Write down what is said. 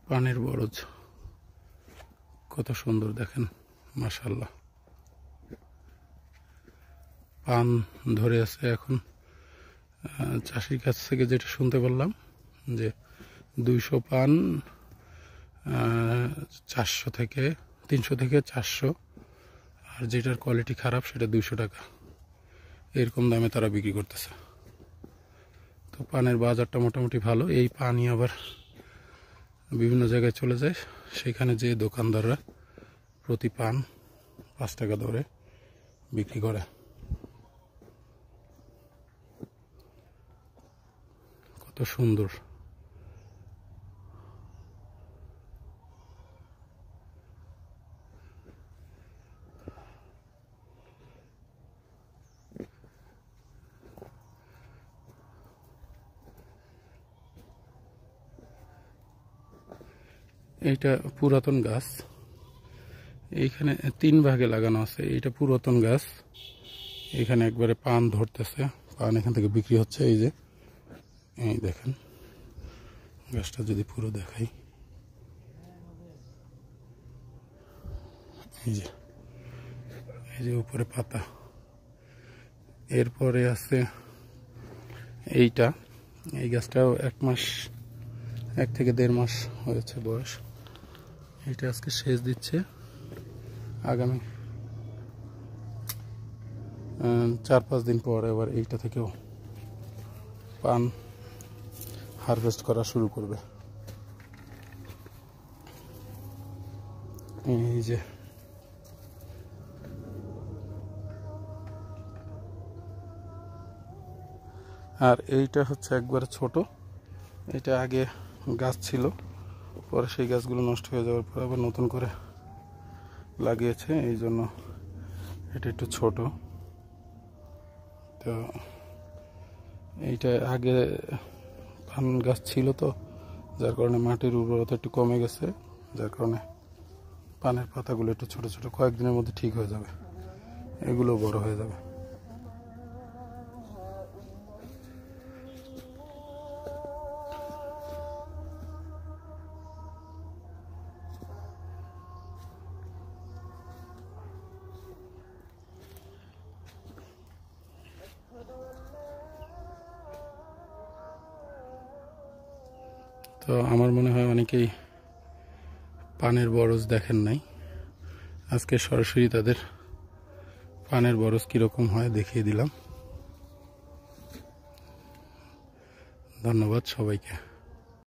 পানের বরজ কত সুন্দর দেখেন, মাশাআল্লাহ। পান ধরে আছে এখন। চাষির কাছ থেকে যেটা শুনতে পারলাম যে 200 পান 400 থেকে 300 থেকে 400, আর যেটার কোয়ালিটি খারাপ সেটা 200 টাকা, এরকম দামে তারা বিক্রি করতেছে। তো পানের বাজারটা মোটামুটি ভালো। এই পানই আবার বিভিন্ন জায়গায় চলে যায়, সেখানে যে দোকানদাররা প্রতি পান 5 টাকা ধরে বিক্রি করে। কত সুন্দর। এইটা পুরাতন গাছ, এইখানে 3 ভাগে লাগানো আছে। এইটা পুরাতন গাছ, এখানে একবারে পান ধরতেছে, পান এখান থেকে বিক্রি হচ্ছে। এই যে এই দেখেন গাছটা যদি পুরো দেখাই, এই যে উপরে পাতা। এরপরে আছে এইটা, এই গাছটাও 1 থেকে 1.5 মাস হয়েছে বয়স। এটা আজকে সেচ দিচ্ছে, আগামী 4-5 দিন পর এবার এইটা থেকেও পান হারভেস্ট করা শুরু করবে। এই যে আর এইটা হচ্ছে একবারে ছোট, এটা আগে গাছ ছিল, পরে সেই গাছগুলো নষ্ট হয়ে যাওয়ার পর আবার নতুন করে লাগিয়েছে, এই জন্য এটা একটু ছোট। তো এইটা আগে পান গাছ ছিল, তো যার কারণে মাটির উর্বরতা একটু কমে গেছে, যার কারণে পানের পাতাগুলো একটু ছোট ছোট। কয়েকদিনের মধ্যে ঠিক হয়ে যাবে, এগুলো বড় হয়ে যাবে। তো আমার মনে হয় অনেকেই পানের বরজ দেখেন নাই, আজকে সরাসরি তাদের পানের বরজ কীরকম হয় দেখিয়ে দিলাম। ধন্যবাদ সবাইকে।